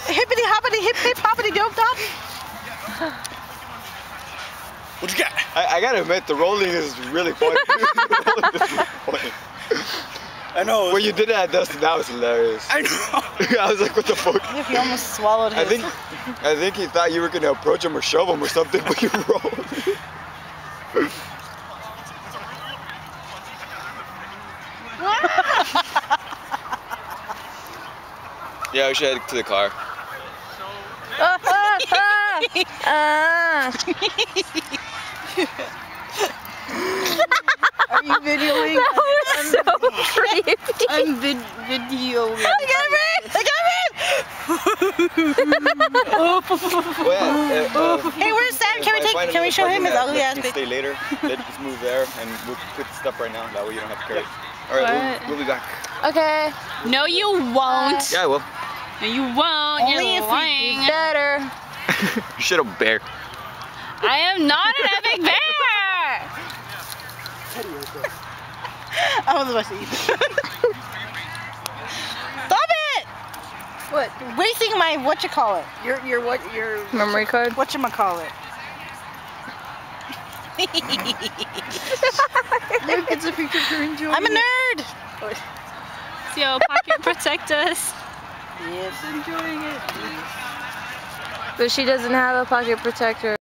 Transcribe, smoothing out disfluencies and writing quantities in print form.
Hippity hoppity hip hip hoppity dope top. What you got? I gotta admit, the rolling is really funny. I know. When you did that, Dustin, that was hilarious. I know. I was like, what the fuck? If you almost swallowed his. I think he thought you were gonna approach him or shove him or something, but you rolled. Yeah, we should head to the car. Are you videoing? That was so creepy. I'm videoing. Look at me! Look at me! Hey, where's Sam? Can we show him his ugly ass? Stay later. Let's just move there and we'll put the stuff right now. That way you don't have to carry it. All right, we'll be back. Okay. No, you won't. Yeah, I will. No, you won't. Only You're if lying. He's better. You should have bear. I am not an epic bear. I was about to eat it. Stop it! What? Wasting my whatchamacallit. Your Memory card? whatchamacallit. Look, it's a picture of her enjoying. I'm a nerd! Yo, pocket protect us. Yes, enjoying it. But she doesn't have a pocket protector.